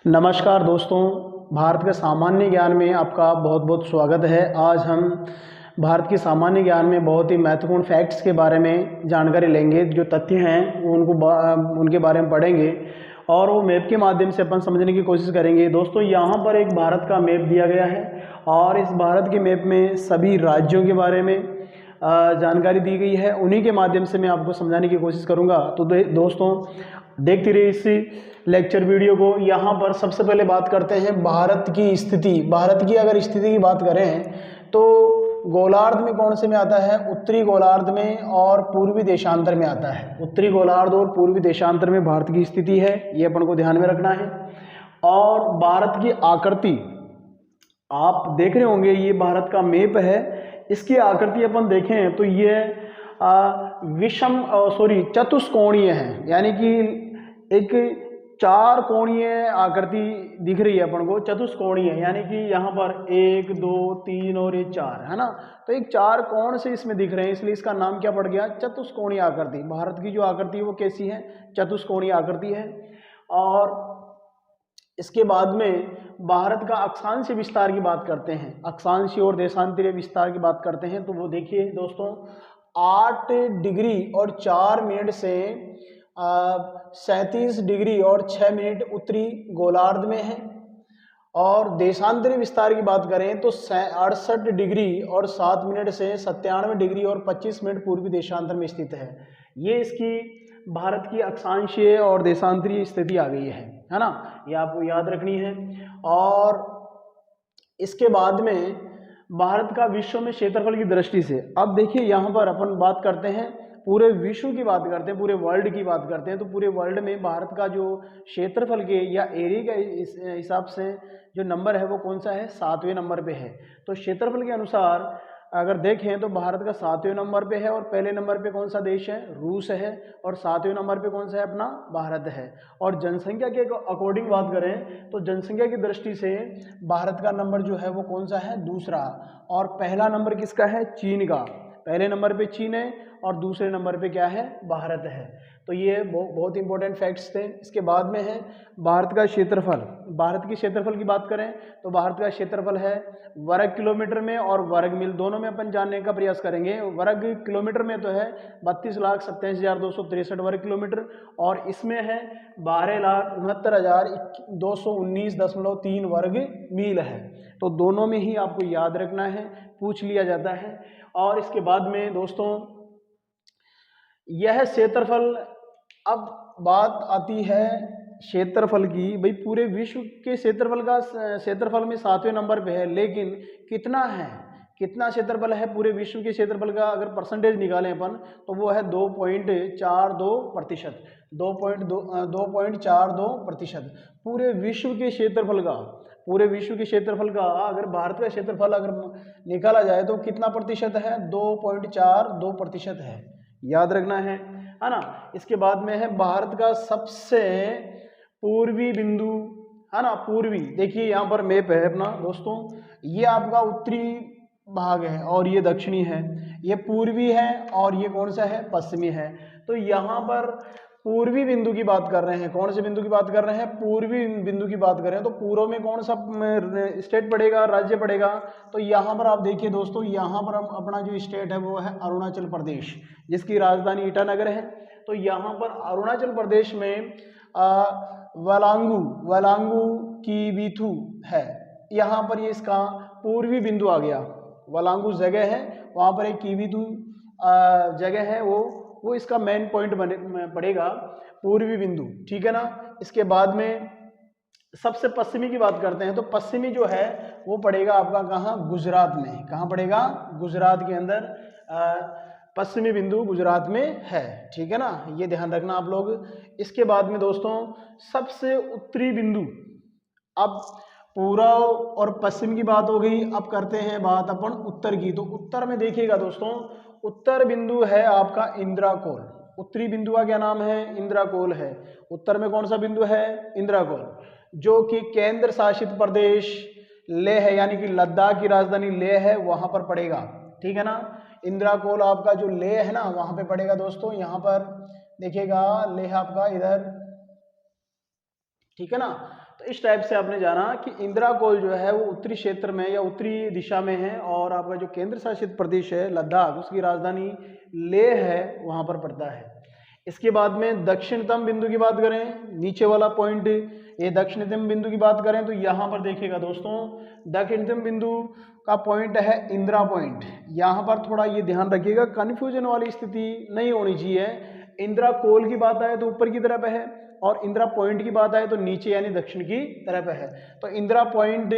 नमस्कार दोस्तों, भारत के सामान्य ज्ञान में आपका बहुत बहुत स्वागत है। आज हम भारत के सामान्य ज्ञान में बहुत ही महत्वपूर्ण फैक्ट्स के बारे में जानकारी लेंगे। जो तथ्य हैं वो उनके बारे में पढ़ेंगे और वो मैप के माध्यम से अपन समझने की कोशिश करेंगे। दोस्तों, यहाँ पर एक भारत का मैप दिया गया है और इस भारत के मैप में सभी राज्यों के बारे में जानकारी दी गई है। उन्हीं के माध्यम से मैं आपको समझाने की कोशिश करूँगा। तो दोस्तों, देखते रहिए इस लेक्चर वीडियो को। यहाँ पर सबसे पहले बात करते हैं भारत की स्थिति। भारत की अगर स्थिति की बात करें तो गोलार्ध में कौन से में आता है? उत्तरी गोलार्ध में और पूर्वी देशांतर में आता है। उत्तरी गोलार्ध और पूर्वी देशांतर में भारत की स्थिति है, ये अपन को ध्यान में रखना है। और भारत की आकृति आप देख रहे होंगे, ये भारत का मैप है। इसकी आकृति अपन देखें तो ये चतुष्कोणीय है, यानी कि एक चार कोणीय आकृति दिख रही है अपन को। चतुष्कोणीय यानी कि यहाँ पर 1 2 3 और ये 4 है ना, तो एक चार कोण से इसमें दिख रहे हैं, इसलिए इसका नाम क्या पड़ गया? चतुष्कोणीय आकृति। भारत की जो आकृति है वो कैसी है? चतुष्कोणीय आकृति है। और इसके बाद में भारत का अक्षांशीय विस्तार की बात करते हैं, अक्षांशीय और देशांतरीय विस्तार की बात करते हैं। तो वो देखिए दोस्तों, 8 डिग्री और 4 मिनट से 37 डिग्री और 6 मिनट उत्तरी गोलार्ध में है। और देशांतरी विस्तार की बात करें तो 68 डिग्री और 7 मिनट से 97 डिग्री और 25 मिनट पूर्वी देशांतर में स्थित है। ये इसकी भारत की अक्षांशीय और देशांतरीय स्थिति आ गई है ना, ये आपको याद रखनी है। और इसके बाद में भारत का विश्व में क्षेत्रफल की दृष्टि से, अब देखिए यहाँ पर अपन बात करते हैं पूरे विश्व की बात करते हैं, पूरे वर्ल्ड की बात करते हैं। तो पूरे वर्ल्ड में भारत का जो क्षेत्रफल के या एरिया के हिसाब से जो नंबर है वो कौन सा है? 7वें नंबर पे है। तो क्षेत्रफल के अनुसार अगर देखें तो भारत का 7वें नंबर पे है। और पहले नंबर पे कौन सा देश है? रूस है। और 7वें नंबर पे कौन सा है? अपना भारत है। और जनसंख्या के अकॉर्डिंग बात करें तो जनसंख्या की दृष्टि से भारत का नंबर जो है वो कौन सा है? दूसरा। और पहला नंबर किसका है? चीन का। पहले नंबर पे चीन है और दूसरे नंबर पे क्या है? भारत है। तो ये बहुत इंपॉर्टेंट फैक्ट्स थे। इसके बाद में है भारत का क्षेत्रफल। भारत की क्षेत्रफल की बात करें तो भारत का क्षेत्रफल है वर्ग किलोमीटर में और वर्ग मील दोनों में अपन जानने का प्रयास करेंगे। वर्ग किलोमीटर में तो है 32,27,263 वर्ग किलोमीटर और इसमें है 12,69,219.3 वर्ग मील है। तो दोनों में ही आपको याद रखना है, पूछ लिया जाता है। और इसके बाद में दोस्तों, यह क्षेत्रफल, अब बात आती है क्षेत्रफल की। भाई पूरे विश्व के क्षेत्रफल में 7वें नंबर पे है, लेकिन कितना है? कितना क्षेत्रफल है पूरे विश्व के क्षेत्रफल का? अगर परसेंटेज निकालें अपन तो वो है 2.42%। 2.42% पूरे विश्व के क्षेत्रफल का। पूरे विश्व के क्षेत्रफल का अगर भारत का क्षेत्रफल अगर निकाला जाए तो कितना प्रतिशत है? 2.42% है, याद रखना है ना। इसके बाद में है भारत का सबसे पूर्वी बिंदु, है ना, पूर्वी। देखिए यहाँ पर मैप है अपना दोस्तों, ये आपका उत्तरी भाग है और ये दक्षिणी है। ये पूर्वी है और ये कौन सा है? पश्चिमी है। तो यहाँ पर पूर्वी बिंदु की बात कर रहे हैं। कौन से बिंदु की बात कर रहे हैं? पूर्वी बिंदु की बात करें तो पूर्व में कौन सा स्टेट पड़ेगा? राज्य पड़ेगा। तो यहाँ पर आप देखिए दोस्तों, यहाँ पर अपना जो स्टेट है वो है अरुणाचल प्रदेश, जिसकी राजधानी ईटानगर है। तो यहाँ पर अरुणाचल प्रदेश में वलांगू की बीथू है। यहाँ पर ये इसका पूर्वी बिंदु आ गया। वलांगू जगह है, वहाँ पर एक कीवीथू जगह है, वो इसका मेन पॉइंट पड़ेगा, पूर्वी बिंदु, ठीक है ना। इसके बाद में सबसे पश्चिमी की बात करते हैं तो पश्चिमी जो है वो पड़ेगा आपका कहाँ? गुजरात में। कहाँ पड़ेगा? गुजरात के अंदर पश्चिमी बिंदु गुजरात में है, ठीक है ना, ये ध्यान रखना आप लोग। इसके बाद में दोस्तों सबसे उत्तरी बिंदु, अब पूर्व और पश्चिम की बात हो गई, अब करते हैं बात अपन उत्तर की। तो उत्तर में देखिएगा दोस्तों, उत्तर बिंदु है आपका इंद्राकोल। उत्तरी बिंदु का क्या नाम है? इंद्राकोल है। उत्तर में कौन सा बिंदु है? इंद्राकोल, जो कि केंद्र शासित प्रदेश लेह है, यानी कि लद्दाख की राजधानी लेह है, वहां पर पड़ेगा, ठीक है ना। इंद्राकोल आपका जो लेह है ना वहां पे पड़ेगा दोस्तों। यहाँ पर देखिएगा लेह आपका इधर, ठीक है ना। तो इस टाइप से आपने जाना कि इंदिरा कोल जो है वो उत्तरी क्षेत्र में या उत्तरी दिशा में है, और आपका जो केंद्र शासित प्रदेश है लद्दाख, उसकी राजधानी लेह है, वहां पर पड़ता है। इसके बाद में दक्षिणतम बिंदु की बात करें, नीचे वाला पॉइंट, ये दक्षिणतम बिंदु की बात करें तो यहाँ पर देखिएगा दोस्तों, दक्षिणतम बिंदु का पॉइंट है इंदिरा पॉइंट। यहाँ पर थोड़ा ये ध्यान रखिएगा, कन्फ्यूजन वाली स्थिति नहीं होनी चाहिए। इंदिरा कोल की बात आए तो ऊपर की तरफ है, और इंदिरा पॉइंट की बात आए तो नीचे यानी दक्षिण की तरफ है। तो इंदिरा पॉइंट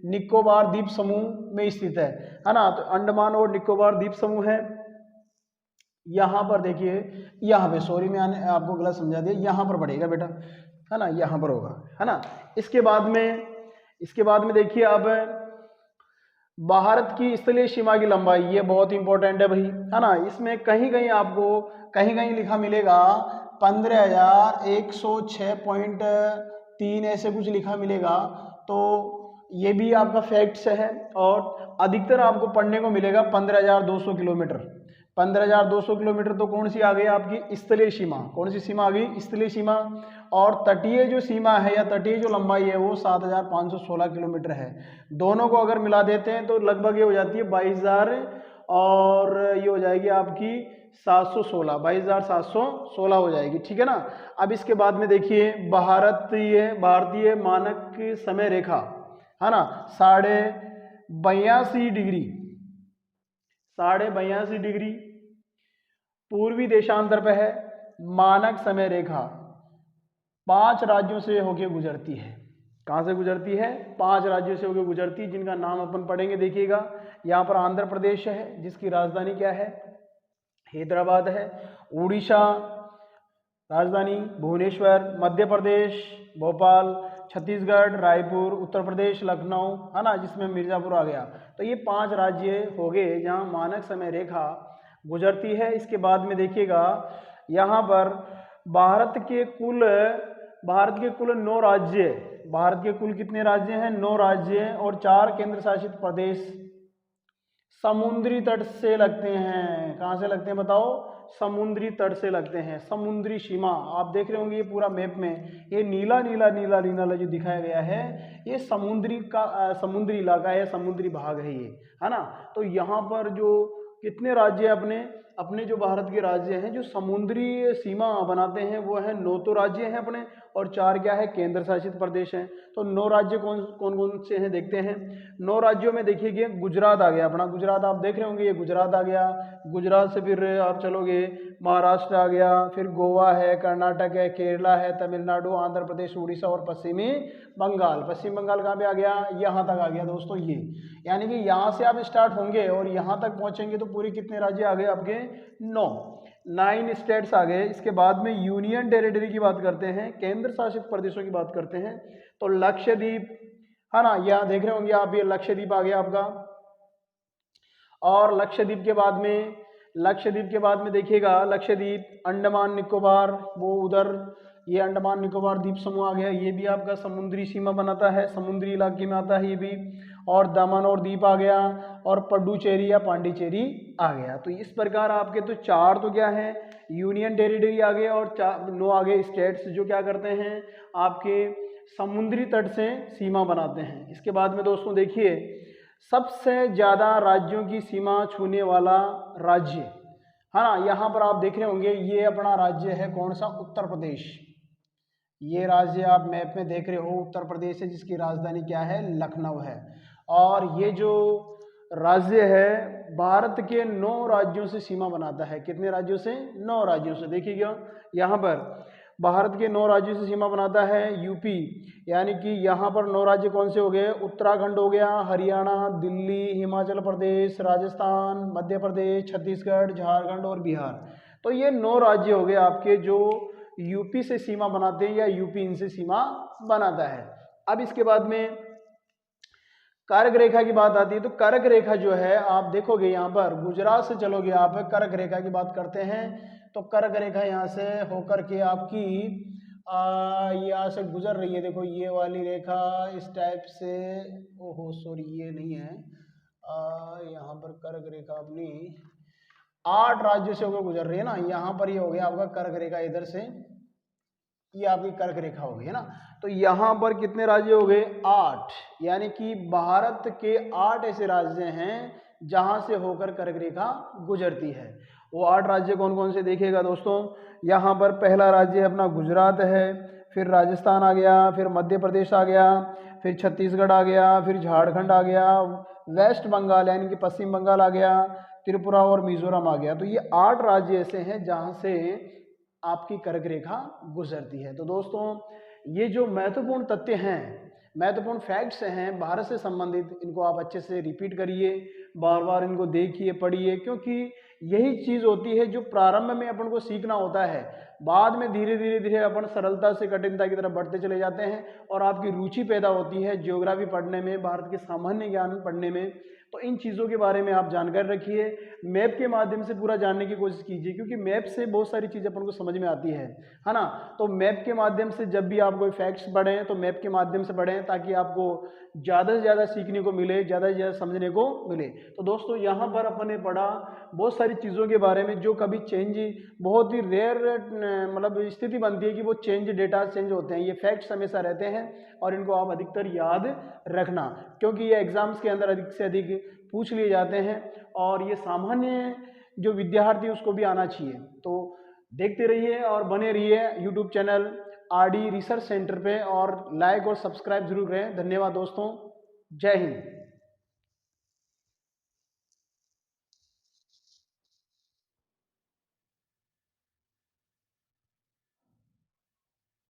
निकोबार द्वीप समूह में स्थित है ना। तो अंडमान और निकोबार द्वीप समूह है। यहाँ पर देखिए, यहाँ पे सॉरी मैंने आपको गलत समझा दिया, यहाँ पर बढ़ेगा बेटा, है ना, यहाँ पर होगा, है ना। इसके बाद में देखिए अब भारत की स्थलीय सीमा की लंबाई, ये बहुत इंपॉर्टेंट है भाई, है ना। इसमें कहीं कहीं लिखा मिलेगा 15,106.3 ऐसे कुछ लिखा मिलेगा। तो ये भी आपका फैक्ट्स है, और अधिकतर आपको पढ़ने को मिलेगा 15,200 किलोमीटर। 15,200 किलोमीटर तो कौन सी आ गई आपकी स्थलीय सीमा, कौन सी सीमा आ गई, स्थलीय सीमा। और तटीय जो सीमा है या तटीय जो लंबाई है वो 7,516 किलोमीटर है। दोनों को अगर मिला देते हैं तो लगभग ये हो जाती है 22,000, और ये हो जाएगी आपकी 22,716 हो जाएगी, ठीक है ना। अब इसके बाद में देखिए भारतीय मानक समय रेखा, है ना, 82.5 डिग्री पूर्वी देशांतर पे है। मानक समय रेखा 5 राज्यों से होके गुजरती है। कहाँ से गुजरती है, 5 राज्यों से होके गुजरती है, जिनका नाम अपन पढ़ेंगे। देखिएगा, यहाँ पर आंध्र प्रदेश है, जिसकी राजधानी क्या है, हैदराबाद है। उड़ीसा राजधानी भुवनेश्वर, मध्य प्रदेश भोपाल, छत्तीसगढ़ रायपुर, उत्तर प्रदेश लखनऊ, है ना, जिसमें मिर्जापुर आ गया। तो ये 5 राज्य हो गए जहाँ मानक समय रेखा गुजरती है। इसके बाद में देखिएगा, यहाँ पर भारत के कुल 9 राज्य, भारत के कुल कितने राज्य हैं, 9 राज्य और 4 केंद्र शासित प्रदेश समुद्री तट से लगते हैं। कहाँ से लगते हैं बताओ, समुद्री तट से लगते हैं। समुद्री सीमा आप देख रहे होंगे, ये पूरा मैप में ये नीला नीला नीला नीला जो दिखाया गया है, ये समुद्री इलाका है, समुद्री भाग है ये, है ना। तो यहाँ पर जो कितने राज्य अपने जो भारत के राज्य हैं जो समुद्री सीमा बनाते हैं, वो है 9 तो राज्य हैं अपने, और 4 क्या है, केंद्र शासित प्रदेश हैं। तो 9 राज्य कौन कौन से हैं देखते हैं। 9 राज्यों में देखिए, गुजरात आ गया अपना, गुजरात आप देख रहे होंगे, ये गुजरात आ गया। गुजरात से फिर आप चलोगे, महाराष्ट्र आ गया, फिर गोवा है, कर्नाटक है, केरला है, तमिलनाडु, आंध्र प्रदेश, उड़ीसा और पश्चिमी बंगाल। पश्चिम बंगाल कहाँ पे आ गया, यहाँ तक आ गया दोस्तों ये। यानी कि यहाँ से आप स्टार्ट होंगे और यहाँ तक पहुँचेंगे तो पूरे कितने राज्य आ गए आपके, 9 स्टेट्स आ गए। इसके बाद में यूनियन टेरिटरी की बात करते हैं, केंद्र शासित प्रदेशों की बात करते हैं, तो लक्षद्वीप, है ना, यहाँ देख रहे होंगे आप, ये लक्षद्वीप आ गया आपका। और लक्षद्वीप के बाद में देखिएगा, लक्षद्वीप, अंडमान निकोबार, वो उधर ये अंडमान निकोबार द्वीप समूह आ गया, ये भी आपका समुद्री सीमा बनाता है, समुद्री इलाके में आता है ये भी। और दमन और दीप आ गया, और पडुचेरी या पांडिचेरी आ गया। तो इस प्रकार आपके तो 4 तो क्या है, यूनियन टेरिटरी आ गए, और 9 आ गए स्टेट्स जो क्या करते हैं, आपके समुद्री तट से सीमा बनाते हैं। इसके बाद में दोस्तों देखिए, सबसे ज़्यादा राज्यों की सीमा छूने वाला राज्य, है ना, यहाँ पर आप देख रहे होंगे, ये अपना राज्य है कौन सा, उत्तर प्रदेश। ये राज्य आप मैप में देख रहे हो, उत्तर प्रदेश है, जिसकी राजधानी क्या है, लखनऊ है। और ये जो राज्य है भारत के 9 राज्यों से सीमा बनाता है। कितने राज्यों से, 9 राज्यों से। देखिएगा, यहाँ पर भारत के 9 राज्यों से सीमा बनाता है यूपी, यानी कि यहाँ पर 9 राज्य कौन से हो गए, उत्तराखंड हो गया, हरियाणा, दिल्ली, हिमाचल प्रदेश, राजस्थान, मध्य प्रदेश, छत्तीसगढ़, झारखंड और बिहार। तो ये 9 राज्य हो गए आपके जो यूपी से सीमा बनाते हैं, या यूपी इनसे सीमा बनाता है। अब इसके बाद में कर्क रेखा की बात आती है, तो कर्क रेखा जो है आप देखोगे, यहाँ पर गुजरात से चलोगे आप, कर्क रेखा की बात करते हैं, तो कर्क रेखा यहाँ से होकर के आपकी यहाँ से गुजर रही है। देखो ये वाली रेखा इस टाइप से, ओहो सॉरी ये नहीं है, यहाँ पर कर्क रेखा अपनी 8 राज्यों से होकर गुजर रही है ना। यहाँ पर ये हो गया आपका कर्क रेखा इधर से, ये आपकी कर्क रेखा हो गई है ना। तो यहाँ पर कितने राज्य हो गए? 8, यानी कि भारत के 8 ऐसे राज्य हैं जहाँ से होकर कर्क रेखा गुजरती है। वो 8 राज्य कौन कौन से देखिएगा दोस्तों। यहाँ पर पहला राज्य अपना गुजरात है, फिर राजस्थान आ गया, फिर मध्य प्रदेश आ गया, फिर छत्तीसगढ़ आ गया, फिर झारखंड आ गया, वेस्ट बंगाल यानी कि पश्चिम बंगाल आ गया, त्रिपुरा और मिजोरम आ गया। तो ये 8 राज्य ऐसे हैं जहाँ से आपकी कर्क रेखा गुजरती है। तो दोस्तों ये जो महत्वपूर्ण तथ्य हैं, महत्वपूर्ण फैक्ट्स हैं भारत से संबंधित, इनको आप अच्छे से रिपीट करिए, बार बार इनको देखिए, पढ़िए, क्योंकि यही चीज़ होती है जो प्रारंभ में अपन को सीखना होता है। बाद में धीरे धीरे धीरे अपन सरलता से कठिनता की तरफ बढ़ते चले जाते हैं और आपकी रुचि पैदा होती है ज्योग्राफी पढ़ने में, भारत के सामान्य ज्ञान पढ़ने में। तो इन चीज़ों के बारे में आप जानकारी रखिए, मैप के माध्यम से पूरा जानने की कोशिश कीजिए, क्योंकि मैप से बहुत सारी चीज़ें अपन को समझ में आती है ना। तो मैप के माध्यम से जब भी आप कोई फैक्ट्स पढ़ें तो मैप के माध्यम से पढ़ें, ताकि आपको ज़्यादा से ज़्यादा सीखने को मिले, ज़्यादा से ज़्यादा समझने को मिले। तो दोस्तों यहाँ पर अपन ने पढ़ा बहुत सारी चीज़ों के बारे में जो कभी चेंज, बहुत ही रेयर मतलब स्थिति बनती है कि वो डेटा चेंज होते हैं। ये फैक्ट्स हमेशा रहते हैं और इनको आप अधिकतर याद रखना, क्योंकि ये एग्जाम्स के अंदर अधिक से अधिक पूछ लिए जाते हैं और ये सामान्य जो विद्यार्थी उसको भी आना चाहिए। तो देखते रहिए और बने रहिए YouTube channel RD research centre पे, और लाइक और सब्सक्राइब जरूर करें। धन्यवाद दोस्तों, जय हिंद।